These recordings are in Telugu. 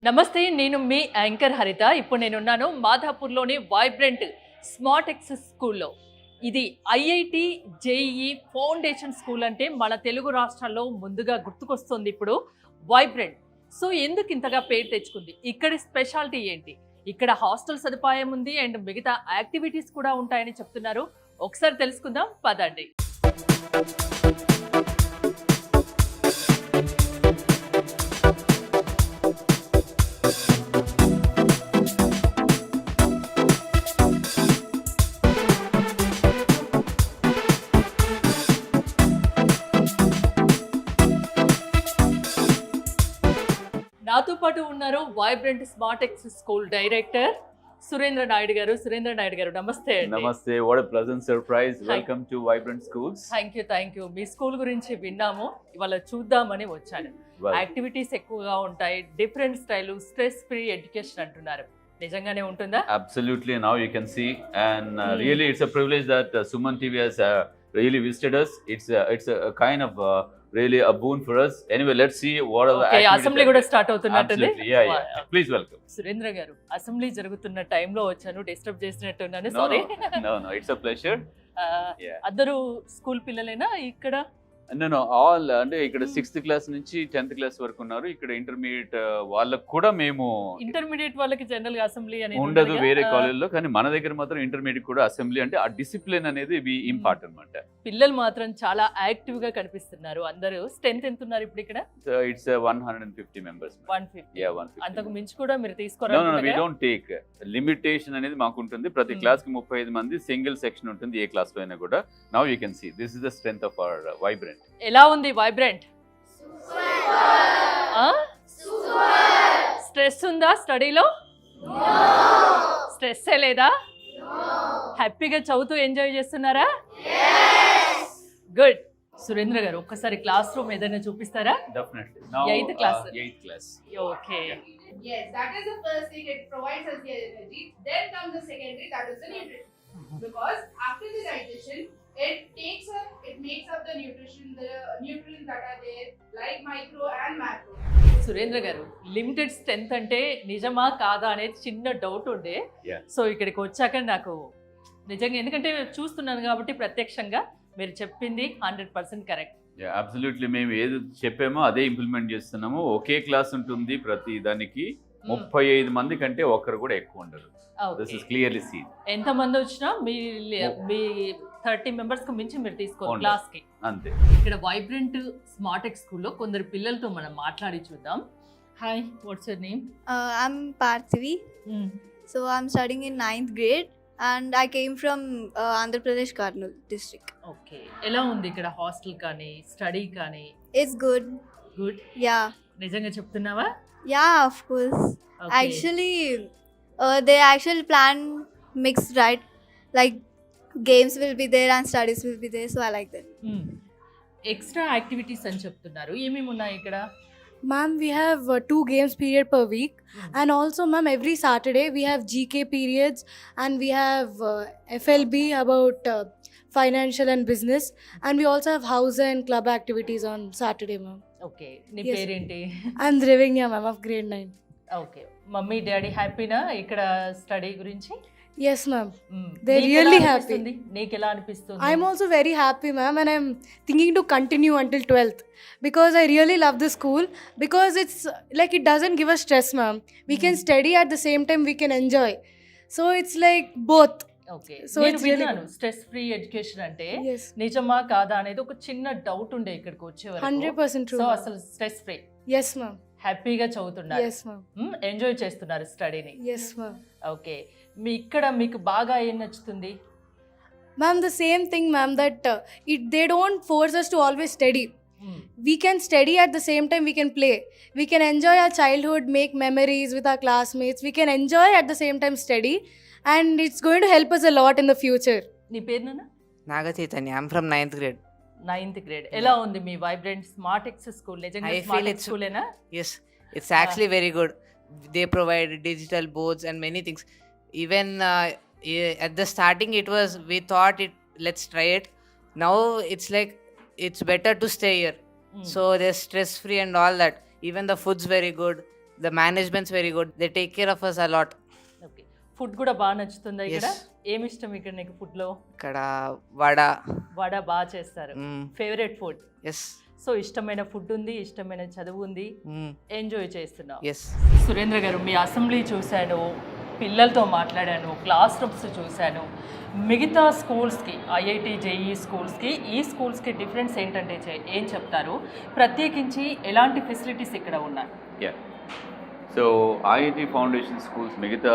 నమస్తే, నేను మీ యాంకర్ హరిత. ఇప్పుడు నేనున్నాను మాధాపూర్లోని వైబ్రెంట్ స్మార్ట్ ఎక్సెస్ స్కూల్లో. ఇది ఐఐటి జేఈఈ ఫౌండేషన్ స్కూల్ అంటే మన తెలుగు రాష్ట్రాల్లో ముందుగా గుర్తుకొస్తుంది ఇప్పుడు వైబ్రెంట్. సో ఎందుకు ఇంతగా పేరు తెచ్చుకుంది? ఇక్కడి స్పెషాలిటీ ఏంటి? ఇక్కడ హాస్టల్ సదుపాయం ఉంది అండ్ మిగతా యాక్టివిటీస్ కూడా ఉంటాయని చెప్తున్నారు. ఒకసారి తెలుసుకుందాం, పదండి. నాతో పాటు ఉన్నారు vibrant smart X school director Surendra Naidu గారు. సురేంద్ర నాయుడు గారు, నమస్తే. నమస్తే, what a pleasant surprise. Welcome to vibrant schools. Thank you. Me school గురించి విన్నాము, ఇవాళ చూద్దామని వచ్చాను. యాక్టివిటీస్ ఎక్కువగా ఉంటాయి, different style, stress free education అంటున్నారు. నిజంగానే ఉంటుందా? Absolutely, now you can see and really it's a privilege that Suman TV has really visited us. It's a kind of really a boon for us. Anyway, let's see what are the activities. Assembly కూడా స్టార్ట్ అవుతున్నట్టుంది. Yeah. Please welcome. సురేంద్ర గారు, అసెంబ్లీ జరుగుతున్న టైంలో వచ్చాను, డిస్టర్బ్ చేసినట్టున్నాను, sorry. No, it's a pleasure. అందరూ స్కూల్ పిల్లలేనా ఇక్కడ? No, all అంటే ఇక్కడ 6th క్లాస్ నుంచి 10th క్లాస్ వరకు ఉన్నారు. ఇక్కడ ఇంటర్మీడియట్ వాళ్ళకు కూడా మేము ఇంటర్మీడియట్ వాళ్ళకి జనరల్ గా అసెంబ్లీ అనేది ఉండదు వేరే కాలేజీలో, కానీ మన దగ్గర మాత్రం ఇంటర్మీడియట్ కూడా అసెంబ్లీ. అంటే ఆ డిసిప్లిన్ అనేది ఇంపార్టెంట్ అన్నమాట. పిల్లలు మాత్రం చాలా యాక్టివ్ గా కనిపిస్తున్నారు. అందరూ స్ట్రెంత్ ఎంత ఉన్నారు ఇప్పుడు ఇక్కడ? It's 150 members. 150. అంతకు మించి కూడా మీరు తీసుకోరా? No, we don't take limitation అనేది మాకు ఉంటుంది. ప్రతి క్లాస్ కి 35 మంది, సింగిల్ సెక్షన్ ఉంటుంది ఏ క్లాస్ లో అయినా కూడా. Now you can see this is the strength of our vibrant. ఎలా ఉంది వైబ్రెంట్? స్ట్రెస్ ఉందా స్టడీలో? స్ట్రెస్ లేదా? హ్యాపీగా చదువుతూ ఎంజాయ్ చేస్తున్నారా? గుడ్. సురేంద్ర గారు, ఒక్కసారి క్లాస్ రూమ్ ఏదైనా చూపిస్తారా? Definitely. Now 8th class. 8th class. Okay. Yes, that is the first thing. It provides us the energy. Then comes the secondary, that is the nutrition. Because after the digestion, it makes up the nutrients that are there, like micro and macro. Surendra గారు, లిమిటెడ్ స్ట్రెంత్ అంటే నిజమా కాదా అనేది చిన్న డౌట్ ఉండే. Yeah. సో ఇక్కడికి వచ్చాక నాకు నిజంగా, ఎందుకంటే చూస్తున్నాను కాబట్టి ప్రత్యక్షంగా మీరు చెప్పింది 100% కరెక్ట్. అబ్సల్యూట్లీ. మేము ఏది చెప్పామో అదే ఇంప్లిమెంట్ చేస్తున్నాము. ఒకే క్లాస్ ఉంటుంది ప్రతి దానికి. 35 మంది కంటే ఒక్కరు కూడా ఎక్కువ ఉండరు. This is clearly seen. ఎంత మంది వచ్చినా మీ 30 మెంబర్స్ కు మించి మీరు తీసుకోవాలి క్లాస్ కి. అంతే. ఇక్కడ వైబ్రెంట్ స్మార్ట్ ఎక్స్ స్కూల్లో కొందరు పిల్లలతో మనం మాట్లాడి చూద్దాం. Hi, what's your name? I'm Parthivi. So I'm studying in 9th grade and I came from Andhra Pradesh, Karnool district. Okay. ఎలా ఉంది ఇక్కడ హాస్టల్ కానీ స్టడీ కానీ? It's good. గుడ్. Yeah. నిజంగా చెప్తున్నావా? Yeah, of course. Okay. Actually, they actually plan mixed, right? Like games will be there and studies will be there. So I like that. Extra activities అని చెప్తున్నారు, ఏమేమి ఉన్నాయి ఇక్కడ? Ma'am, we have 2 games period per week, and also ma'am every Saturday we have GK periods, and we have FLB about financial and business, and we also have house and club activities on Saturday, ma'am. Okay. నీ Yes. పేరేంటి? I'm Drivenya, ma'am, of grade 9. Okay. Mummy daddy హ్యాపీనా ఇక్కడ స్టడీ గురించి? Yes, ma'am. They're really happy. నీకు ఎలా అనిపిస్తుంది? I'm also very happy, ma'am, and I'm thinking to continue until 12th because I really love the school, because it's like it doesn't give us stress, ma'am. We can study at the same time we can enjoy. So it's like both. Okay. So నేను it's really విన్నాను స్ట్రెస్ ఫ్రీ ఎడ్యుకేషన్ అంటే Yes. నిజమా కాదా అనేది ఒక చిన్న డౌట్ ఉండే ఇక్కడికి వచ్చేవారు. 100% true. So ma'am. అసలు స్ట్రెస్ ఫ్రీ, Yes, ma'am. హ్యాపీగా చదువుతున్నారు, Yes, ma'am. ఎంజాయ్ చేస్తున్నారు స్టడీని. Yes, ma'am. ఓకే. ఇక్కడ మీకు బాగా ఏం నచ్చుతుంది? Ma'am, the same thing, ma'am, that they don't force us to always study. We can study at the same time we can play. We can enjoy our childhood, make memories with our classmates. We can enjoy at the same time study, and it's going to help us a lot in the future. నీ పేరు నాన్న? Naga Chaitanya. I'm from 9th grade. 9th grade. ఎలా ఉంది మీ వైబ్రెంట్ స్మార్ట్ ఎక్స్ స్కూల్? నిజంగా I feel smart it's- స్కూలేనా? Yes, it's actually very good. They provide digital boards and many things. Even at the starting, we thought let's try it. Now it's like it's better to stay here. So they're stress free and all that. Even the food's very good. The management's very good. They take care of us a lot. Okay, food కూడా బాగా నచ్చుతుందా ఇక్కడ? Yes. ఏమి ఇష్టం ఇక్కడ నీకు ఫుడ్లో? ఇక్కడ వడ. వడ బాగా చేస్తారు. Favourite food? ఎస్. సో ఇష్టమైన ఫుడ్ ఉంది, ఇష్టమైన చదువు ఉంది, ఎంజాయ్ చేస్తున్నావు. ఎస్. సురేంద్ర గారు, మీ అసెంబ్లీ చూశాను, పిల్లలతో మాట్లాడాను, క్లాస్ రూమ్స్ చూశాను. మిగతా స్కూల్స్కి, ఐఐటి జేఈ స్కూల్స్కి ఈ స్కూల్స్కి డిఫరెన్స్ ఏంటంటే ఏం చెప్తారు? ప్రత్యేకించి ఎలాంటి ఫెసిలిటీస్ ఇక్కడ ఉన్నాయి? Yeah, so IIT foundation schools మిగతా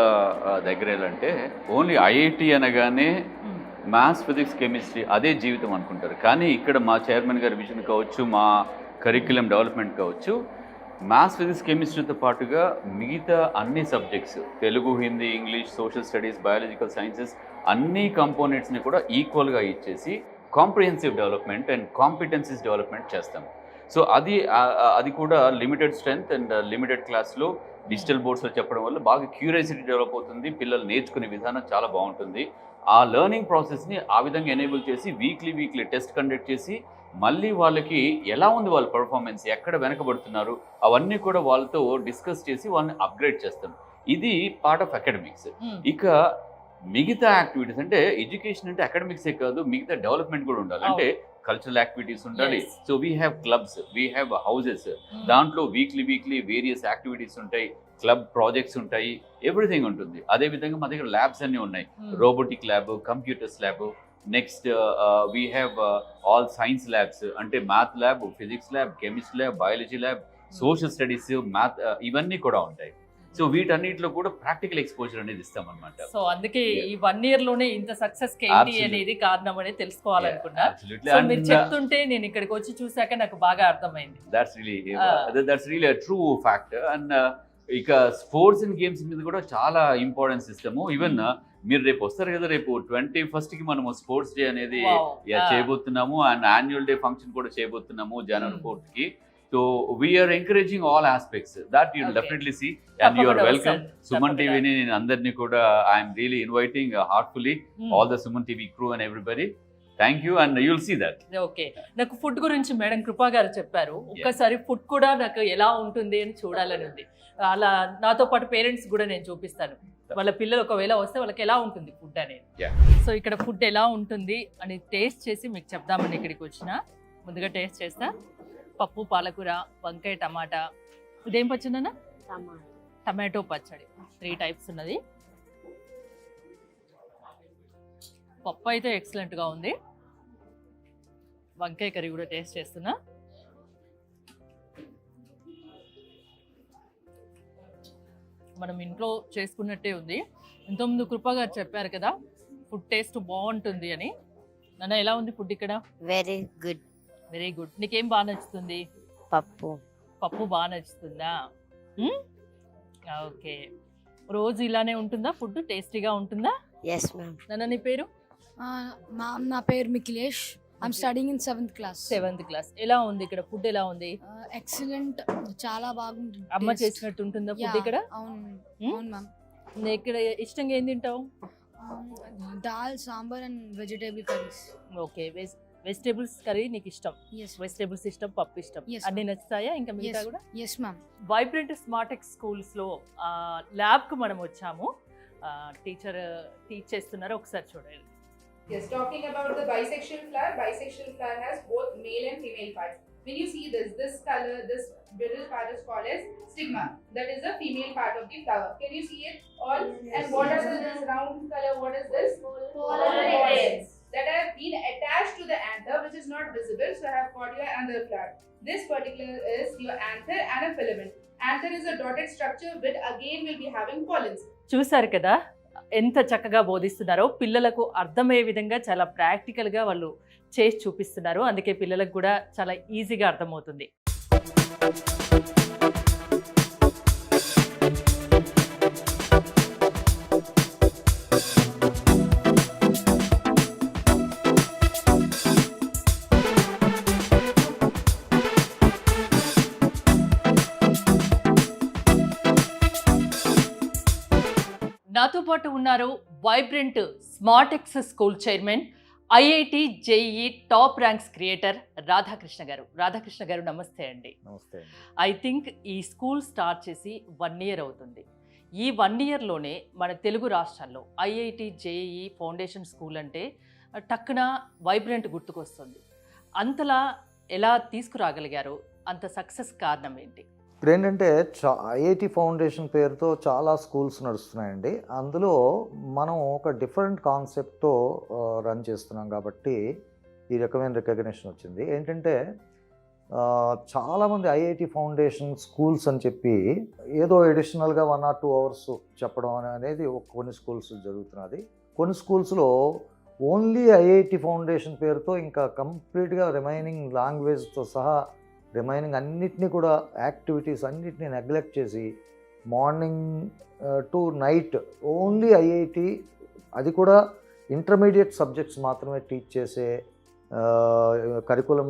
దగ్గర ఏంటంటే ఓన్లీ ఐఐటి అనగానే మ్యాథ్స్, ఫిజిక్స్, కెమిస్ట్రీ అదే జీవితం అనుకుంటారు. కానీ ఇక్కడ మా చైర్మన్ గారి విజన్ కావచ్చు, మా కరిక్యులం డెవలప్మెంట్ కావచ్చు, మ్యాథ్స్, ఫిజిక్స్, కెమిస్ట్రీతో పాటుగా మిగతా అన్ని subjects, Telugu, Hindi, English, social studies, biological sciences అన్ని కంపోనెంట్స్ని కూడా ఈక్వల్గా ఇచ్చేసి comprehensive development and competencies development చేస్తాం. సో అది కూడా లిమిటెడ్ స్ట్రెంగ్త్ అండ్ లిమిటెడ్ క్లాస్లో డిజిటల్ బోర్డ్స్లో చెప్పడం వల్ల బాగా క్యూరియాసిటీ డెవలప్ అవుతుంది. పిల్లలు నేర్చుకునే విధానం చాలా బాగుంటుంది. ఆ లెర్నింగ్ ప్రాసెస్ని ఆ విధంగా ఎనేబుల్ చేసి వీక్లీ టెస్ట్ కండక్ట్ చేసి మళ్ళీ వాళ్ళకి ఎలా ఉంది వాళ్ళ పర్ఫార్మెన్స్, ఎక్కడ వెనకబడుతున్నారు, అవన్నీ కూడా వాళ్ళతో డిస్కస్ చేసి వాళ్ళని అప్గ్రేడ్ చేస్తాం. ఇది పార్ట్ ఆఫ్ అకాడమిక్స్. ఇక మిగతా యాక్టివిటీస్ అంటే ఎడ్యుకేషన్ అంటే అకాడమిక్సే కాదు, మిగతా డెవలప్మెంట్ కూడా ఉండాలి. అంటే కల్చరల్ యాక్టివిటీస్ ఉండాలి. So we have clubs, we have houses, దాంట్లో వీక్లీ వేరియస్ యాక్టివిటీస్ ఉంటాయి, క్లబ్ ప్రాజెక్ట్స్ ఉంటాయి, ఎవ్రీథింగ్ ఉంటుంది. అదేవిధంగా మా దగ్గర ల్యాబ్స్ అన్నీ ఉన్నాయి, robotic lab, computers lab, next we have all science labs, అంటే math lab, physics lab, chemistry lab, biology lab, social studies, math, ఇవన్నీ కూడా ఉంటాయి. సో వీటన్నిటిలో కూడా ప్రాక్టికల్ ఎక్స్పోజర్ అనేది ఇస్తామన్నమాట. సో అందుకే ఈ 1 year లోనే ఇంత సక్సెస్ ఏంటి అనేది కారణం అనేది తెలుసుకోవాలనుకున్నా. సో మీరు చెప్తుంటే నేను ఇక్కడికి వచ్చి చూసాక నాకు బాగా అర్థమైంది. That's really a true fact. And ఇక స్పోర్ట్స్ అండ్ గేమ్స్ మీద కూడా చాలా ఇంపార్టెన్స్ ఇస్తాము. ఈవెన్ మీరు రేపు వస్తారు కదా, రేపు 21st కి మనము స్పోర్ట్స్ డే అనేది చేయబోతున్నాము, అండ్ యాన్యువల్ డే ఫంక్షన్ కూడా చేయబోతున్నాము January 4th కి. So we are encouraging all aspects that you will definitely see, and you are welcome. Suman TV ni andarni kuda I am really inviting heartfully all the Suman TV crew and everybody. Thank you, and you will see that. Okay, నాకు ఫుడ్ గురించి మేడం కృపా గారు చెప్పారు. ఒక్కసారి ఫుడ్ కూడా నాకు ఎలా ఉంటుంది అని చూడాలని ఉంది. అలా నాతో పాటు పేరెంట్స్ కూడా నేను చూపిస్తాను. వాళ్ళ పిల్లలు ఒకవేళ వస్తే వాళ్ళకి ఎలా ఉంటుంది ఫుడ్ అనేది. సో ఇక్కడ ఫుడ్ ఎలా ఉంటుంది అని టేస్ట్ చేసి మీకు చెప్దామని ఇక్కడికి వచ్చిన. ముందుగా టేస్ట్ చేస్తా. పప్పు, పాలకూర, వంకాయ, టమాటా. ఇదేం పచ్చడి? టమాటో పచ్చడి. 3 types ఉన్నది. పప్పు అయితే ఎక్సలెంట్గా ఉంది. వంకాయ కర్రీ కూడా టేస్ట్ చేస్తున్నా. మనం ఇంట్లో చేసుకున్నట్టే ఉంది. ఇంతకుముందు కృపా గారు చెప్పారు కదా ఫుడ్ టేస్ట్ బాగుంటుంది అని. నాన్న ఎలా ఉంది ఫుడ్ ఇక్కడ? Very good. Very good. నీకేం బాగా నచ్చుతుంది? పప్పు బాగా నచ్చుతుందా? ఓకే, రోజు ఇలానే ఉంటుందా ఫుడ్? టేస్టీగా ఉంటుందా? Yes ma'am. నాన్న నీ పేరు? మ్యామ్ నా పేరు Mikhilesh. I'm studying in 7th class. 7th class. ఎలా ఉంది ఇక్కడ ఫుడ్? ఎలా ఉంది? ఎక్సలెంట్, చాలా బాగుంటుంది. అమ్మ చేసినట్టు ఉంటుందా ఫుడ్ ఇక్కడ? అవును మ్యామ్. ఇక్కడ ఇష్టంగా ఏం తింటావు? Dal, sambar and vegetable curries. Okay, vegetables curry నీకు ఇష్టం? వెజిటేబుల్స్ ఇష్టం, పప్పు ఇష్టం, అన్ని నచ్చుతాయా? ఇంకా మిగతా కూడా? Yes ma'am. వైబ్రెంట్ స్మార్టెక్స్ స్కూల్స్లో ల్యాబ్కి మనం వచ్చాము. టీచర్ టీచ్ చేస్తున్నారు, ఒకసారి చూడండి. Yes, talking about the bisexual flower has both male and female parts. When you see this color, this middle part is called as stigma. That is the female part of the flower. Can you see it all? And what is this round color? What is this? Pollen grains that have been attached to the anther, which is not visible. So I have got your anther flower. This particular is your anther and a filament. Anther is a dotted structure which again will be having pollens. చూసారు కదా ఎంత చక్కగా బోధిస్తున్నారో. పిల్లలకు అర్థమయ్యే విధంగా చాలా ప్రాక్టికల్గా వాళ్ళు చేసి చూపిస్తున్నారు. అందుకే పిల్లలకు కూడా చాలా ఈజీగా అర్థమవుతుంది. నాతో పాటు ఉన్నారు vibrant Smartex school chairman IIT JEE top ranks creator Radhakrishna గారు నమస్తే అండి. నమస్తే. ఐ థింక్ ఈ స్కూల్ స్టార్ట్ చేసి 1 year అవుతుంది. ఈ 1 yearలోనే మన తెలుగు రాష్ట్రాల్లో ఐఐటి జేఈ ఫౌండేషన్ స్కూల్ అంటే టక్కున వైబ్రెంట్ గుర్తుకొస్తుంది. అంతలా ఎలా తీసుకురాగలిగారు? అంత సక్సెస్ కారణం ఏంటి? ఇప్పుడు ఏంటంటే ఐఐటి ఫౌండేషన్ పేరుతో చాలా స్కూల్స్ నడుస్తున్నాయండి. అందులో మనం ఒక డిఫరెంట్ కాన్సెప్ట్తో రన్ చేస్తున్నాం కాబట్టి ఈ రకమైన రికగ్నిషన్ వచ్చింది. ఏంటంటే చాలామంది ఐఐటి ఫౌండేషన్ స్కూల్స్ అని చెప్పి ఏదో ఎడిషనల్గా 1 or 2 hours చెప్పడం అనేది కొన్ని స్కూల్స్ జరుగుతున్నది. కొన్ని స్కూల్స్లో ఓన్లీ ఐఐటి ఫౌండేషన్ పేరుతో ఇంకా కంప్లీట్గా రిమైనింగ్ లాంగ్వేజ్తో సహా రిమైనింగ్ అన్నిటినీ కూడా యాక్టివిటీస్ అన్నిటినీ నెగ్లెక్ట్ చేసి morning to night only IIT, అది కూడా ఇంటర్మీడియట్ సబ్జెక్ట్స్ మాత్రమే టీచ్ చేసే కరికులం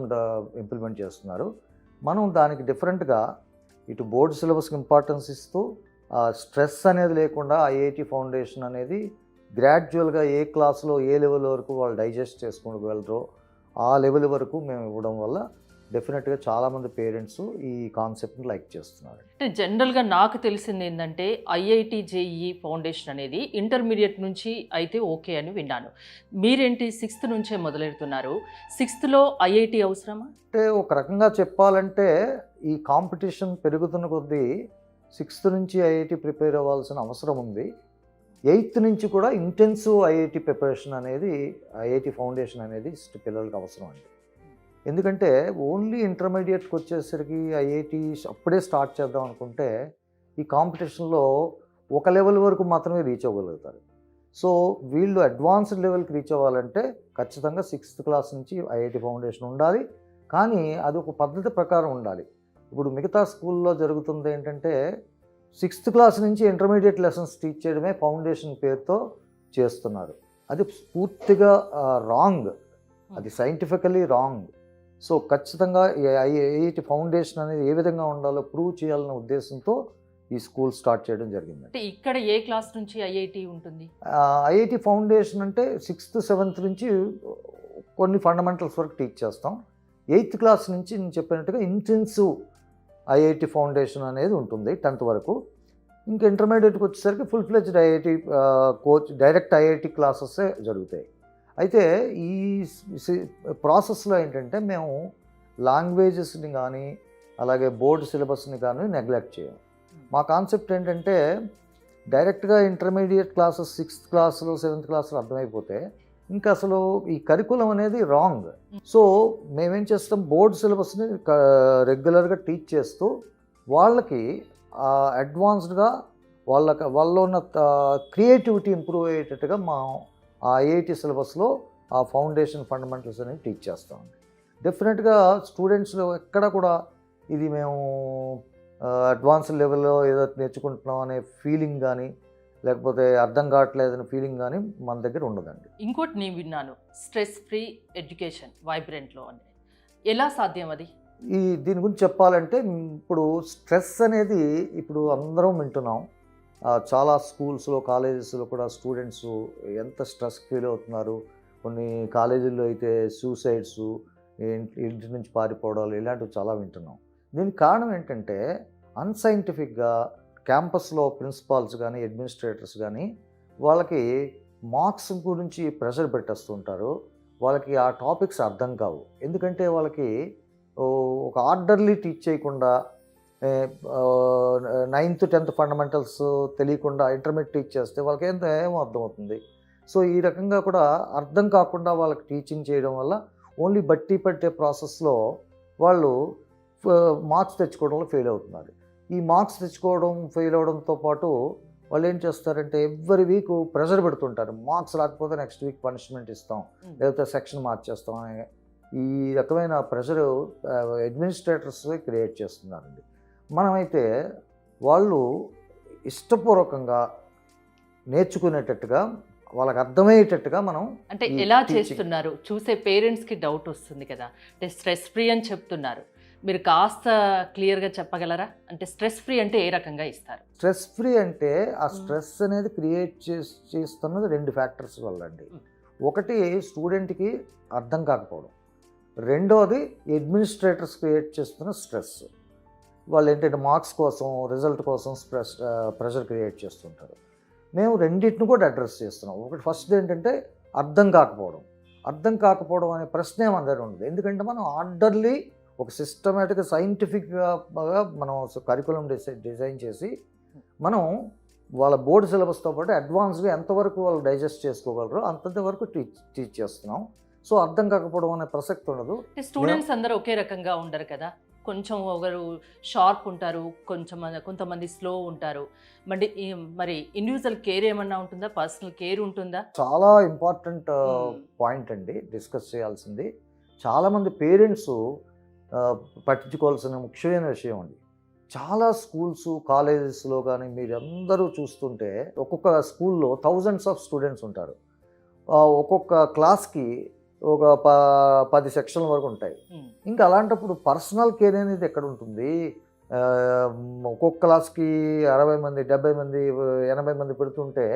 ఇంప్లిమెంట్ చేస్తున్నారు. మనం దానికి డిఫరెంట్గా ఇటు బోర్డు సిలబస్కి ఇంపార్టెన్స్ ఇస్తూ స్ట్రెస్ అనేది లేకుండా ఐఐటి ఫౌండేషన్ అనేది గ్రాడ్యువల్గా ఏ క్లాస్లో ఏ లెవెల్ వరకు వాళ్ళు డైజెస్ట్ చేసుకోగలరో ఆ లెవెల్ వరకు మేము ఇవ్వడం వల్ల డెఫినెట్గా చాలామంది పేరెంట్స్ ఈ కాన్సెప్ట్ని లైక్ చేస్తున్నారు. అంటే జనరల్గా నాకు తెలిసింది ఏంటంటే ఐఐటి జేఈ ఫౌండేషన్ అనేది ఇంటర్మీడియట్ నుంచి అయితే ఓకే అని విన్నాను. మీరేంటి 6th నుంచే మొదలెడుతున్నారు? 6thలో ఐఐటి అవసరమా? అంటే ఒక రకంగా చెప్పాలంటే ఈ కాంపిటీషన్ పెరుగుతున్న కొద్దీ 6th నుంచి ఐఐటి ప్రిపేర్ అవ్వాల్సిన అవసరం ఉంది. 8th నుంచి కూడా ఇంటెన్సివ్ ఐఐటి ప్రిపరేషన్ అనేది ఐఐటి ఫౌండేషన్ అనేది పిల్లలకి అవసరం అండి. ఎందుకంటే ఓన్లీ ఇంటర్మీడియట్కి వచ్చేసరికి ఐఐటి అప్పుడే స్టార్ట్ చేద్దాం అనుకుంటే ఈ కాంపిటీషన్లో ఒక లెవెల్ వరకు మాత్రమే రీచ్ అవ్వగలుగుతారు. సో వీళ్ళు అడ్వాన్స్డ్ లెవెల్కి రీచ్ అవ్వాలంటే ఖచ్చితంగా 6th క్లాస్ నుంచి ఐఐటి ఫౌండేషన్ ఉండాలి. కానీ అది ఒక పద్ధతి ప్రకారం ఉండాలి. ఇప్పుడు మిగతా స్కూల్లో జరుగుతుంది ఏంటంటే 6th క్లాస్ నుంచి ఇంటర్మీడియట్ లెసన్స్ టీచ్ చేయడమే ఫౌండేషన్ పేరుతో చేస్తున్నారు. అది పూర్తిగా రాంగ్, అది సైంటిఫికలీ రాంగ్. సో ఖచ్చితంగా ఐఐటి ఫౌండేషన్ అనేది ఏ విధంగా ఉండాలో ప్రూవ్ చేయాలన్న ఉద్దేశంతో ఈ స్కూల్ స్టార్ట్ చేయడం జరిగింది. అంటే ఇక్కడ ఏ క్లాస్ నుంచి ఐఐటి ఉంటుంది? ఐఐటి ఫౌండేషన్ అంటే 6th 7th నుంచి కొన్ని ఫండమెంటల్స్ వరకు టీచ్ చేస్తాం. 8th క్లాస్ నుంచి నేను చెప్పినట్టుగా ఇంటెన్సివ్ ఐఐటి ఫౌండేషన్ అనేది ఉంటుంది 10th వరకు. ఇంకా ఇంటర్మీడియట్కి వచ్చేసరికి full fledged IIT coach direct IIT క్లాసెసే జరుగుతాయి. అయితే ఈ ప్రాసెస్లో ఏంటంటే మేము లాంగ్వేజెస్ని కానీ అలాగే బోర్డు సిలబస్ని కానీ నెగ్లెక్ట్ చేయం. మా కాన్సెప్ట్ ఏంటంటే డైరెక్ట్గా ఇంటర్మీడియట్ క్లాసెస్ 6th క్లాస్లో 7th క్లాస్లో అర్థమైపోతే ఇంకా అసలు ఈ కరికులం అనేది రాంగ్. సో మేమేం చేస్తాం, బోర్డు సిలబస్ని రెగ్యులర్గా టీచ్ చేస్తూ వాళ్ళకి అడ్వాన్స్డ్గా వాళ్ళలో ఉన్న క్రియేటివిటీ ఇంప్రూవ్ అయ్యేటట్టుగా మా ఐఐటి సిలబస్లో ఆ ఫౌండేషన్ ఫండమెంటల్స్ అనేవి టీచ్ చేస్తామండి. డెఫినెట్గా స్టూడెంట్స్లో ఎక్కడ కూడా ఇది మేము అడ్వాన్స్ లెవెల్లో ఏదో నేర్చుకుంటున్నాం అనే ఫీలింగ్ కానీ లేకపోతే అర్థం కావట్లేదనే ఫీలింగ్ కానీ మన దగ్గర ఉండదండి. ఇంకోటి నేను విన్నాను, స్ట్రెస్ ఫ్రీ ఎడ్యుకేషన్ వైబ్రెంట్లో అని. ఎలా సాధ్యం అది? దీని గురించి చెప్పాలంటే ఇప్పుడు స్ట్రెస్ అనేది ఇప్పుడు అందరం వింటున్నాం. చాలా స్కూల్స్లో కాలేజెస్లో కూడా స్టూడెంట్స్ ఎంత స్ట్రెస్ ఫీల్ అవుతున్నారు. కొన్ని కాలేజీల్లో అయితే సూసైడ్స్, ఇంటి నుంచి పారిపోవడాలు ఇలాంటివి చాలా వింటున్నాం. దీనికి కారణం ఏంటంటే అన్సైంటిఫిక్గా క్యాంపస్లో ప్రిన్సిపాల్స్ కానీ అడ్మినిస్ట్రేటర్స్ కానీ వాళ్ళకి మార్క్స్ గురించి ప్రెషర్ పెట్టేస్తుంటారు. వాళ్ళకి ఆ టాపిక్స్ అర్థం కావు. ఎందుకంటే వాళ్ళకి ఒక ఆర్డర్లీ టీచ్ చేయకుండా 9th 10th ఫండమెంటల్స్ తెలియకుండా ఇంటర్మీడియట్ టీచ్ చేస్తే వాళ్ళకి ఏమో అర్థమవుతుంది. సో ఈ రకంగా కూడా అర్థం కాకుండా వాళ్ళకి టీచింగ్ చేయడం వల్ల ఓన్లీ బట్టి పట్టే ప్రాసెస్లో వాళ్ళు మార్క్స్ తెచ్చుకోవడంలో ఫెయిల్ అవుతున్నారు. ఈ మార్క్స్ తెచ్చుకోవడం ఫెయిల్ అవడంతో పాటు వాళ్ళు ఏం చేస్తారంటే ఎవ్రీ వీక్ ప్రెషర్ పెడుతుంటారు. మార్క్స్ రాకపోతే నెక్స్ట్ వీక్ పనిష్మెంట్ ఇస్తాం, లేకపోతే సెక్షన్ మార్చేస్తాం అనే ఈ రకమైన ప్రెషర్ అడ్మినిస్ట్రేటర్స్ క్రియేట్ చేస్తున్నారండి. మనమైతే వాళ్ళు ఇష్టపూర్వకంగా నేర్చుకునేటట్టుగా వాళ్ళకి అర్థమయ్యేటట్టుగా మనం అంటే ఎలా చేస్తున్నారు? చూసే పేరెంట్స్కి డౌట్ వస్తుంది కదా, అంటే స్ట్రెస్ ఫ్రీ అని చెప్తున్నారు, మీరు కాస్త క్లియర్గా చెప్పగలరా? అంటే స్ట్రెస్ ఫ్రీ అంటే ఏ రకంగా ఇస్తారు? స్ట్రెస్ ఫ్రీ అంటే ఆ స్ట్రెస్ అనేది క్రియేట్ చేస్తున్నది 2 ఫ్యాక్టర్స్ వల్ల అండి. ఒకటి స్టూడెంట్కి అర్థం కాకపోవడం, రెండోది అడ్మినిస్ట్రేటర్స్ క్రియేట్ చేస్తున్న స్ట్రెస్. వాళ్ళు ఏంటంటే మార్క్స్ కోసం, రిజల్ట్ కోసం ప్రెషర్ క్రియేట్ చేస్తుంటారు. మేము రెండింటిని కూడా అడ్రస్ చేస్తున్నాం. ఒకటి ఫస్ట్ ఏంటంటే అర్థం కాకపోవడం అనే ప్రశ్నే మన దగ్గర ఉండదు. ఎందుకంటే మనం ఆర్డర్లీ ఒక సిస్టమేటిక్గా సైంటిఫిక్గా మనం కరికులం డిజైన్ చేసి మనం వాళ్ళ బోర్డు సిలబస్తో పాటు అడ్వాన్స్గా ఎంతవరకు వాళ్ళు డైజెస్ట్ చేసుకోగలరో అంతవరకు టీచ్ చేస్తున్నాం. సో అర్థం కాకపోవడం అనే ప్రసక్తి ఉండదు. స్టూడెంట్స్ అందరూ ఒకే రకంగా ఉండరు కదా, కొంచెం ఒకరు షార్ప్ ఉంటారు, కొంతమంది స్లో ఉంటారు. మరి ఇండివిజువల్ కేర్ ఏమన్నా ఉంటుందా, పర్సనల్ కేర్ ఉంటుందా? చాలా ఇంపార్టెంట్ పాయింట్ అండి డిస్కస్ చేయాల్సింది. చాలామంది పేరెంట్స్ పట్టించుకోవాల్సిన ముఖ్యమైన విషయం అండి. చాలా స్కూల్స్, కాలేజెస్లో కానీ మీరు అందరూ చూస్తుంటే ఒక్కొక్క స్కూల్లో థౌజండ్స్ ఆఫ్ స్టూడెంట్స్ ఉంటారు. ఒక్కొక్క క్లాస్కి ఒక 10 సెక్షన్ల వరకు ఉంటాయి. ఇంకా అలాంటప్పుడు పర్సనల్ కేర్ అనేది ఎక్కడ ఉంటుంది? ఒక్కొక్క క్లాస్కి 60 మంది, 70 మంది, 80 మంది పెడుతుంటే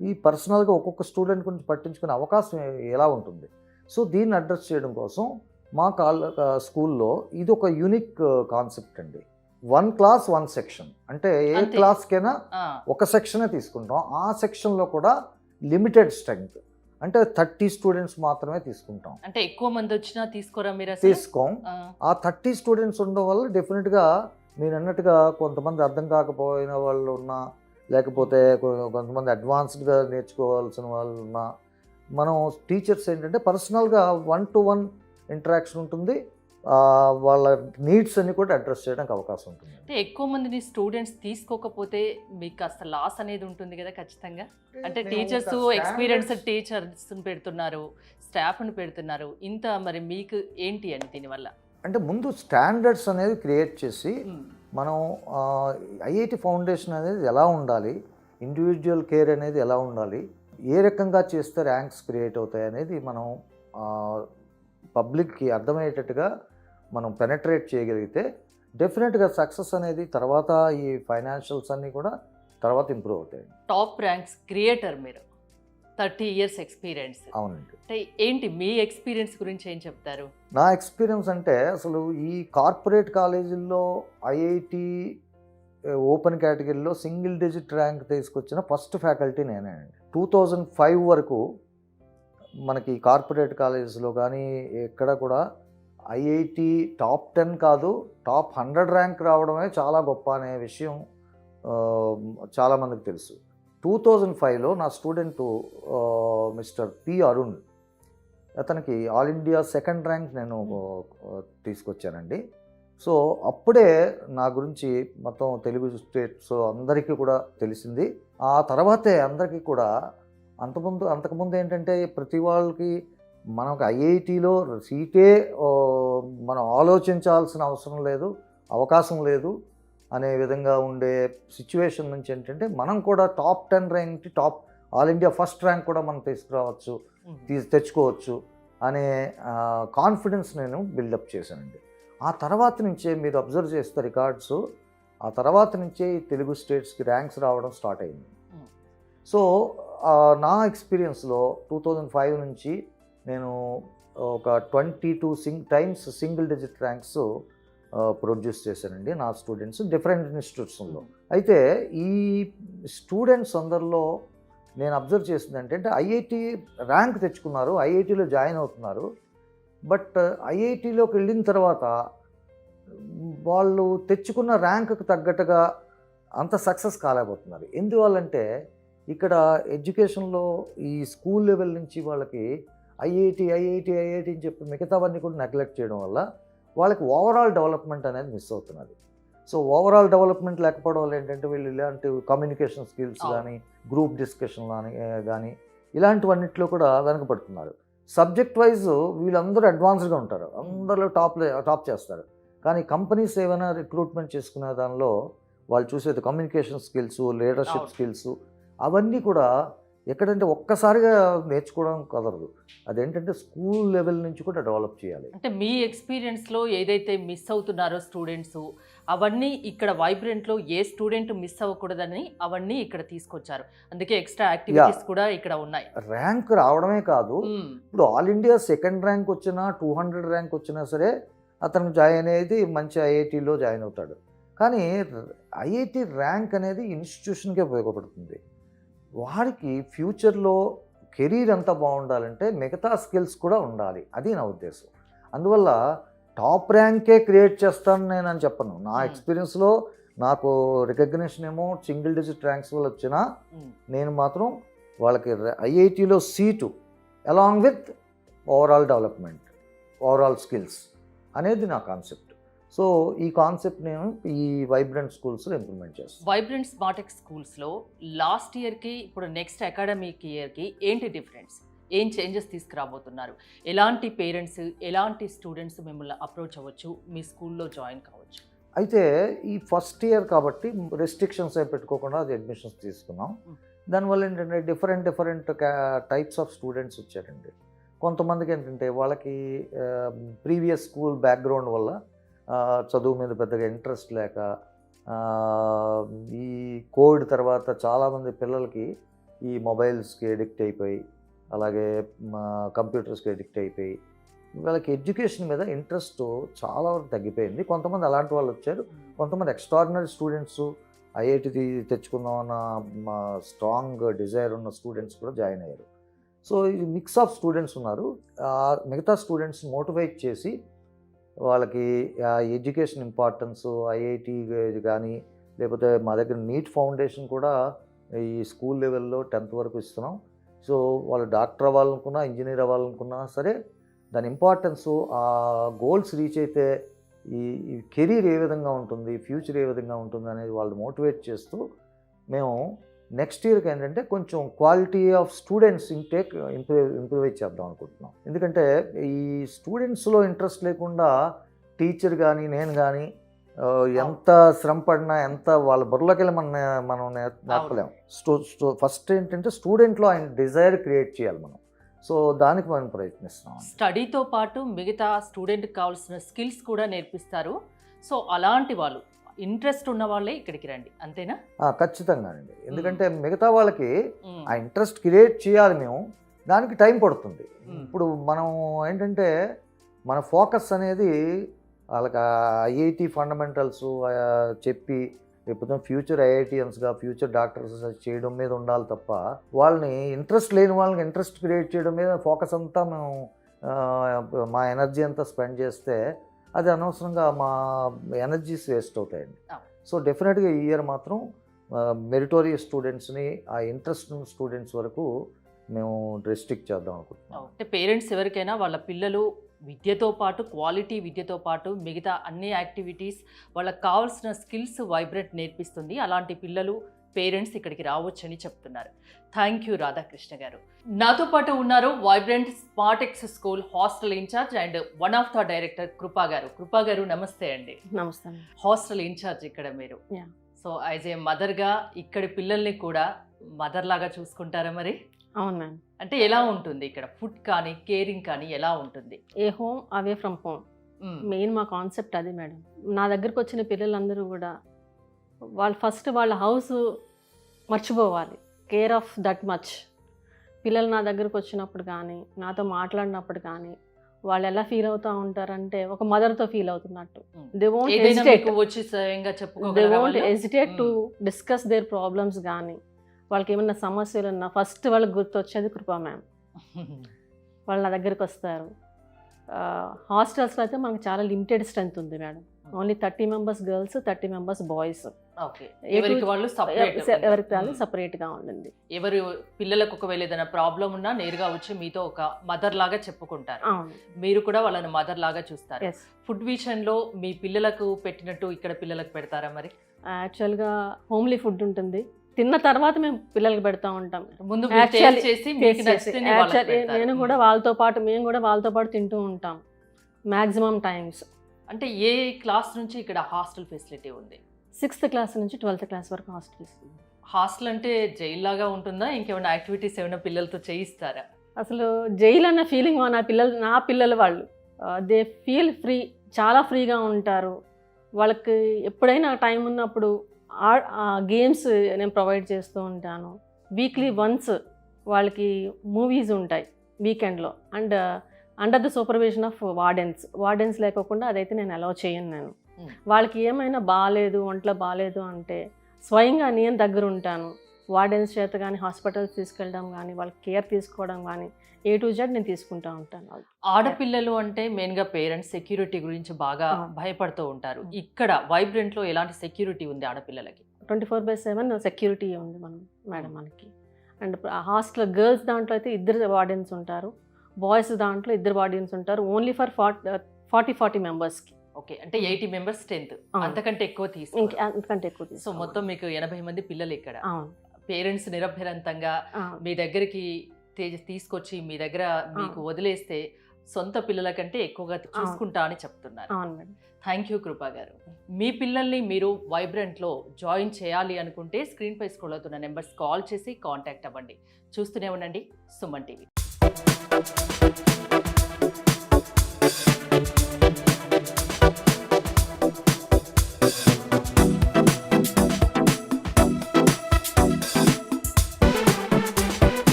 ఈ పర్సనల్గా ఒక్కొక్క స్టూడెంట్ గురించి పట్టించుకునే అవకాశం ఎలా ఉంటుంది? సో దీన్ని అడ్రస్ చేయడం కోసం మా స్కూల్లో ఇది ఒక యూనిక్ కాన్సెప్ట్ అండి. 1 క్లాస్ 1 సెక్షన్, అంటే ఏ క్లాస్కైనా ఒక సెక్షనే తీసుకుంటాం. ఆ సెక్షన్లో కూడా లిమిటెడ్ స్ట్రెంగ్త్, అంటే 30 స్టూడెంట్స్ మాత్రమే తీసుకుంటాం. అంటే ఎక్కువ మంది వచ్చినా తీసుకోరా మీరు? తీసుకోం. ఆ 30 స్టూడెంట్స్ ఉండడం వల్ల డెఫినెట్గా మీరు అన్నట్టుగా కొంతమంది అర్థం కాకపోయిన వాళ్ళు ఉన్నా, లేకపోతే కొంతమంది అడ్వాన్స్డ్గా నేర్చుకోవాల్సిన వాళ్ళు ఉన్నా, మనం టీచర్స్ ఏంటంటే పర్సనల్గా 1-to-1 ఇంటరాక్షన్ ఉంటుంది. వాళ్ళ నీడ్స్ అన్ని కూడా అడ్రస్ చేయడానికి అవకాశం ఉంటుంది. అంటే ఎక్కువ మందిని స్టూడెంట్స్ తీసుకోకపోతే మీకు కాస్త లాస్ అనేది ఉంటుంది కదా ఖచ్చితంగా. అంటే టీచర్స్ ఎక్స్పీరియన్స్ టీచర్స్ పెడుతున్నారు, స్టాఫ్ని పెడుతున్నారు, ఇంత మరి మీకు ఏంటి అని దీనివల్ల? అంటే ముందు స్టాండర్డ్స్ అనేది క్రియేట్ చేసి మనం ఐఐటి ఫౌండేషన్ అనేది ఎలా ఉండాలి, ఇండివిజువల్ కేర్ అనేది ఎలా ఉండాలి, ఏ రకంగా చేస్తే ర్యాంక్స్ క్రియేట్ అవుతాయి అనేది మనం పబ్లిక్కి అర్థమయ్యేటట్టుగా మనం పెనట్రేట్ చేయగలిగితే డెఫినెట్గా సక్సెస్ అనేది తర్వాత ఈ ఫైనాన్షియల్స్ అన్నీ కూడా తర్వాత ఇంప్రూవ్ అవుతాయి. టాప్ ర్యాంక్స్ క్రియేటర్ మీరు, 30 years ఎక్స్పీరియన్స్. అవునండి. అంటే ఏంటి మీ ఎక్స్పీరియన్స్ గురించి ఏం చెప్తారు? నా ఎక్స్పీరియన్స్ అంటే అసలు ఈ కార్పొరేట్ కాలేజీల్లో ఐఐటి ఓపెన్ కేటగిరీలో సింగిల్ డిజిట్ ర్యాంక్ తీసుకొచ్చిన ఫస్ట్ ఫ్యాకల్టీ నేనే అండి. 2005 వరకు మనకి కార్పొరేట్ కాలేజెస్లో కానీ ఎక్కడ కూడా ఐఐటి టాప్ 10 కాదు, టాప్ 100 ర్యాంక్ రావడమే చాలా గొప్ప అనే విషయం చాలామందికి తెలుసు. 2005లో నా స్టూడెంటు మిస్టర్ పి అరుణ్, అతనికి ఆల్ ఇండియా 2nd ర్యాంక్ నేను తీసుకొచ్చానండి. సో అప్పుడే నా గురించి మొత్తం తెలుగు స్టేట్స్ అందరికీ కూడా తెలిసింది. ఆ తర్వాతే అందరికీ కూడా అంతకుముందు ఏంటంటే ప్రతి వాళ్ళకి మనకు ఐఐటిలో సీటే మనం ఆలోచించాల్సిన అవసరం లేదు, అవకాశం లేదు అనే విధంగా ఉండే సిచ్యువేషన్ నుంచి ఏంటంటే మనం కూడా top 10 rank, top all India first rank కూడా మనం తీసుకురావచ్చు, తెచ్చుకోవచ్చు అనే కాన్ఫిడెన్స్ నేను బిల్డప్ చేశానండి. ఆ తర్వాత నుంచే మీరు అబ్జర్వ్ చేస్తే రికార్డ్స్, ఆ తర్వాత నుంచే తెలుగు స్టేట్స్కి ర్యాంక్స్ రావడం స్టార్ట్ అయింది. సో నా ఎక్స్పీరియన్స్లో 2005 నుంచి నేను ఒక 22 times single digit ranks produce చేశానండి నా స్టూడెంట్స్ డిఫరెంట్ ఇన్స్టిట్యూట్స్లో. అయితే ఈ స్టూడెంట్స్ అందరిలో నేను అబ్జర్వ్ చేసింది ఏంటంటే ఐఐటి ర్యాంక్ తెచ్చుకున్నారు, ఐఐటిలో జాయిన్ అవుతున్నారు, బట్ ఐఐటిలోకి వెళ్ళిన తర్వాత వాళ్ళు తెచ్చుకున్న ర్యాంకుకు తగ్గట్టుగా అంత సక్సెస్ కాలేకపోతున్నారు. ఎందువల్లంటే ఇక్కడ ఎడ్యుకేషన్లో ఈ స్కూల్ లెవెల్ నుంచి వాళ్ళకి ఐఐటి అని చెప్పి మిగతావన్నీ కూడా నెగ్లెక్ట్ చేయడం వల్ల వాళ్ళకి ఓవరాల్ డెవలప్మెంట్ అనేది మిస్ అవుతున్నది. సో ఓవరాల్ డెవలప్మెంట్ లేకపోవడం వల్ల ఏంటంటే వీళ్ళు ఇలాంటి కమ్యూనికేషన్ స్కిల్స్ కానీ, గ్రూప్ డిస్కషన్ కానీ ఇలాంటివన్నిట్లో కూడా వెనకబడుతున్నారు. సబ్జెక్ట్ వైజ్ వీళ్ళందరూ అడ్వాన్స్డ్గా ఉంటారు, అందరిలో టాప్ చేస్తారు. కానీ కంపెనీస్ ఏమైనా రిక్రూట్మెంట్ చేసుకునే దానిలో వాళ్ళు చూసేది కమ్యూనికేషన్ స్కిల్స్, లీడర్షిప్ స్కిల్స్ అవన్నీ కూడా ఎక్కడంటే ఒక్కసారిగా నేర్చుకోవడం కుదరదు. అదేంటంటే స్కూల్ లెవెల్ నుంచి కూడా డెవలప్ చేయాలి. అంటే మీ ఎక్స్పీరియన్స్లో ఏదైతే మిస్ అవుతున్నారో స్టూడెంట్స్, అవన్నీ ఇక్కడ వైబ్రెంట్లో ఏ స్టూడెంట్ మిస్ అవ్వకూడదని అవన్నీ ఇక్కడ తీసుకొచ్చారు. అందుకే ఎక్స్ట్రా యాక్టివిటీస్ కూడా ఇక్కడ ఉన్నాయి. ర్యాంక్ రావడమే కాదు, మ్మ్. ఇప్పుడు ఆల్ ఇండియా సెకండ్ ర్యాంక్ వచ్చినా 200 ర్యాంక్ వచ్చినా సరే అతను జాయిన్ అయ్యేది మంచి ఐఐటీలో జాయిన్ అవుతాడు. కానీ ఐఐటి ర్యాంక్ అనేది ఇన్స్టిట్యూషన్కే ఉపయోగపడుతుంది. వాడికి ఫ్యూచర్లో కెరీర్ ఎంత బాగుండాలంటే మిగతా స్కిల్స్ కూడా ఉండాలి, అది నా ఉద్దేశం. అందువల్ల టాప్ ర్యాంకే క్రియేట్ చేస్తాను నేను అని చెప్పను. నా ఎక్స్పీరియన్స్లో నాకు రికగ్నిషన్ ఏమో సింగిల్ డిజిట్ ర్యాంక్స్ వల్ల వచ్చినా నేను మాత్రం వాళ్ళకి ఐఐటీలో seat along with overall development, overall skills అనేది నా కాన్సెప్ట్. సో ఈ కాన్సెప్ట్ నేను ఈ వైబ్రెంట్ స్కూల్స్లో ఇంప్లిమెంట్ చేస్తాను. వైబ్రెంట్ స్మార్టెక్ స్కూల్స్లో లాస్ట్ ఇయర్కి ఇప్పుడు నెక్స్ట్ అకాడమిక్ ఇయర్కి ఏంటి డిఫరెన్స్, ఏం చేంజెస్ తీసుకురాబోతున్నారు, ఎలాంటి పేరెంట్స్ ఎలాంటి స్టూడెంట్స్ మిమ్మల్ని అప్రోచ్ అవ్వచ్చు, మీ స్కూల్లో జాయిన్ కావచ్చు? అయితే ఈ ఫస్ట్ ఇయర్ కాబట్టి రెస్ట్రిక్షన్స్ ఏం పెట్టుకోకుండా అది అడ్మిషన్స్ తీసుకున్నాం. దానివల్ల ఏంటంటే డిఫరెంట్ టైప్స్ ఆఫ్ స్టూడెంట్స్ వచ్చారండి. కొంతమందికి ఏంటంటే వాళ్ళకి ప్రీవియస్ స్కూల్ బ్యాక్గ్రౌండ్ వల్ల చదువు మీద పెద్దగా ఇంట్రెస్ట్ లేక, ఈ కోవిడ్ తర్వాత చాలామంది పిల్లలకి ఈ మొబైల్స్కి అడిక్ట్ అయిపోయి, అలాగే కంప్యూటర్స్కి అడిక్ట్ అయిపోయి వాళ్ళకి ఎడ్యుకేషన్ మీద ఇంట్రెస్ట్ చాలా వరకు తగ్గిపోయింది. కొంతమంది అలాంటి వాళ్ళు వచ్చారు, కొంతమంది ఎక్స్ట్రాడినరీ స్టూడెంట్స్ ఐఐటి తెచ్చుకుందామన్న స్ట్రాంగ్ డిజైర్ ఉన్న స్టూడెంట్స్ కూడా జాయిన్ అయ్యారు. సో ఈ మిక్స్ ఆఫ్ స్టూడెంట్స్ ఉన్నారు. మిగతా స్టూడెంట్స్ మోటివేట్ చేసి వాళ్ళకి ఎడ్యుకేషన్ ఇంపార్టెన్స్, ఐఐటి కానీ లేకపోతే మా దగ్గర నీట్ ఫౌండేషన్ కూడా ఈ స్కూల్ లెవెల్లో 10th వరకు ఇస్తున్నాం. సో వాళ్ళు డాక్టర్ అవ్వాలనుకున్నా, ఇంజనీర్ అవ్వాలనుకున్నా సరే దాని ఇంపార్టెన్స్, ఆ గోల్స్ రీచ్ అయితే ఈ కెరీర్ ఏ విధంగా ఉంటుంది, ఫ్యూచర్ ఏ విధంగా ఉంటుంది అనేది వాళ్ళు మోటివేట్ చేస్తూ మేము నెక్స్ట్ ఇయర్కి ఏంటంటే కొంచెం quality of students intake improve చేద్దాం అనుకుంటున్నాం. ఎందుకంటే ఈ స్టూడెంట్స్లో ఇంట్రెస్ట్ లేకుండా టీచర్ కానీ నేను కానీ ఎంత శ్రమ పడినా, ఎంత వాళ్ళ బుర్రలోకి వెళ్ళి మనం నేర్పలేం. ఫస్ట్ ఏంటంటే స్టూడెంట్లో ఆయన డిజైర్ క్రియేట్ చేయాలి మనం. సో దానికి మనం ప్రయత్నిస్తున్నాం. స్టడీతో పాటు మిగతా స్టూడెంట్కి కావాల్సిన స్కిల్స్ కూడా నేర్పిస్తారు. సో అలాంటి వాళ్ళు ఇంట్రెస్ట్ ఉన్న వాళ్ళే ఇక్కడికి రండి, అంతేనా? ఖచ్చితంగానండి. ఎందుకంటే మిగతా వాళ్ళకి ఆ ఇంట్రెస్ట్ క్రియేట్ చేయాలి మేము, దానికి టైం పడుతుంది. ఇప్పుడు మనం ఏంటంటే మన ఫోకస్ అనేది వాళ్ళకి ఐఐటి ఫండమెంటల్స్ చెప్పి లేకపోతే ఫ్యూచర్ ఐఐటియన్స్గా, ఫ్యూచర్ డాక్టర్స్ చేయడం మీద ఉండాలి తప్ప వాళ్ళని ఇంట్రెస్ట్ లేని వాళ్ళకి ఇంట్రెస్ట్ క్రియేట్ చేయడం మీద ఫోకస్ అంతా మేము మా ఎనర్జీ అంతా స్పెండ్ చేస్తే అది అనవసరంగా మా ఎనర్జీస్ వేస్ట్ అవుతాయండి. సో డెఫినెట్గా ఈ ఇయర్ మాత్రం మెరిటోరియస్ స్టూడెంట్స్ని, ఆ ఇంట్రెస్ట్ ఉన్న స్టూడెంట్స్ వరకు మేము రెస్ట్రిక్ట్ చేద్దాం అనుకుంటున్నాం. అంటే పేరెంట్స్ ఎవరికైనా వాళ్ళ పిల్లలు విద్యతో పాటు, క్వాలిటీ విద్యతో పాటు మిగతా అన్ని యాక్టివిటీస్, వాళ్ళకి కావాల్సిన స్కిల్స్ వైబ్రెంట్ నేర్పిస్తుంది. అలాంటి పిల్లలు పేరెంట్స్ ఇక్కడికి రావచ్చని చెప్తున్నారు. థ్యాంక్ యూ రాధాకృష్ణ గారు. నాతో పాటు ఉన్నారు vibrant Smartex school hostel incharge and one of the director Krupa గారు. కృపా గారు నమస్తే అండి. నమస్తే. హాస్టల్ ఇన్ఛార్జ్ ఇక్కడ మీరు. సో యాజ్ ఏ మదర్గా ఇక్కడి పిల్లల్ని కూడా మదర్ లాగా చూసుకుంటారా మరి? అవును మ్యామ్. అంటే ఎలా ఉంటుంది ఇక్కడ ఫుడ్ కానీ కేరింగ్ కానీ ఎలా ఉంటుంది? A home away from home, main మా కాన్సెప్ట్ అది మేడం. నా దగ్గరకు వచ్చిన పిల్లలందరూ కూడా వాళ్ళు ఫస్ట్ వాళ్ళ హౌస్ మర్చిపోవాలి, కేర్ ఆఫ్ దట్ మచ్. పిల్లలు నా దగ్గరకు వచ్చినప్పుడు కానీ, నాతో మాట్లాడినప్పుడు కానీ వాళ్ళు ఎలా ఫీల్ అవుతూ ఉంటారంటే ఒక మదర్తో ఫీల్ అవుతున్నట్టు. They won't hesitate to discuss their problems. కానీ వాళ్ళకి ఏమన్నా సమస్యలు ఉన్నా ఫస్ట్ వాళ్ళకి గుర్తొచ్చేది కృపా మ్యామ్. వాళ్ళు నా దగ్గరికి వస్తారు. హాస్టల్స్లో అయితే మనకు చాలా లిమిటెడ్ స్ట్రెంత్ ఉంది madam. Only 30 members girls, 30 members boys. ఎవరికి వాళ్ళు సపరేట్గా ఉండింది. ఎవరు పిల్లలకు ఒకవేళ ఏదైనా ప్రాబ్లం ఉన్నా నేరుగా వచ్చి మీతో ఒక మదర్ లాగా చెప్పుకుంటారు. మీరు కూడా వాళ్ళని మదర్ లాగా చూస్తారు. ఫుడ్ విషయంలో మీ పిల్లలకు పెట్టినట్టు ఇక్కడ పిల్లలకు పెడతారా మరి? యాక్చువల్గా హోమ్లీ ఫుడ్ ఉంటుంది, తిన్న తర్వాత మేము పిల్లలకి పెడతా ఉంటాం. ముందు నేను కూడా వాళ్ళతో పాటు, మేము కూడా వాళ్ళతో పాటు తింటూ ఉంటాం మ్యాక్సిమం టైమ్స్. అంటే ఏ క్లాస్ నుంచి ఇక్కడ హాస్టల్ ఫెసిలిటీ ఉంది? 6th క్లాస్ నుంచి 12th క్లాస్ వరకు హాస్టల్స్. హాస్టల్ అంటే జైల్ లాగా ఉంటుందా? ఇంకేమైనా యాక్టివిటీస్ ఏమైనా పిల్లలతో చేయిస్తారా? అసలు జైలు అన్న ఫీలింగ్ నా పిల్లలు వాళ్ళు దే ఫీల్ ఫ్రీ, చాలా ఫ్రీగా ఉంటారు. వాళ్ళకి ఎప్పుడైనా టైం ఉన్నప్పుడు గేమ్స్ నేను ప్రొవైడ్ చేస్తూ ఉంటాను. వీక్లీ వన్స్ వాళ్ళకి మూవీస్ ఉంటాయి వీకెండ్లో. And under the supervision of wardens లేకోకుండా అదైతే నేను అలౌ చేయను. నేను వాళ్ళకి ఏమైనా బాగాలేదు, ఒంట్లో బాగాలేదు అంటే స్వయంగా నేను దగ్గర ఉంటాను. వార్డెన్స్ చేత కానీ హాస్పిటల్స్ తీసుకెళ్ళడం కానీ వాళ్ళకి కేర్ తీసుకోవడం కానీ A to Z నేను తీసుకుంటూ ఉంటాను. ఆడపిల్లలు అంటే మెయిన్గా పేరెంట్స్ సెక్యూరిటీ గురించి బాగా భయపడుతూ ఉంటారు. ఇక్కడ వైబ్రెంట్లో ఎలాంటి సెక్యూరిటీ ఉంది ఆడపిల్లలకి? 24/7 సెక్యూరిటీ ఉంది మేడం మనకి. అండ్ హాస్టల్ గర్ల్స్ దాంట్లో అయితే 2 వార్డెన్స్ ఉంటారు, బాయ్స్ దాంట్లో 2 వార్డెన్స్ ఉంటారు. ఓన్లీ ఫర్ 40 మెంబర్స్కి. ఓకే, అంటే 80 మెంబర్స్ స్ట్రెంత్, అంతకంటే ఎక్కువ అంతకంటే ఎక్కువ సో మొత్తం మీకు 80 మంది పిల్లలు ఇక్కడ. అవును. పేరెంట్స్ నిరభ్యరంతంగా మీ దగ్గరికి తీసుకొచ్చి మీ దగ్గర మీకు వదిలేస్తే సొంత పిల్లల కంటే ఎక్కువగా చూసుకుంటా అని చెప్తున్నారు. అవును మేడం. థ్యాంక్ యూ కృపా గారు. మీ పిల్లల్ని మీరు వైబ్రెంట్లో జాయిన్ చేయాలి అనుకుంటే స్క్రీన్ పై స్క్రోల్ అవుతున్న నెంబర్స్ కాల్ చేసి కాంటాక్ట్ అవ్వండి. చూస్తూనే ఉండండి సుమన్ టీవీ.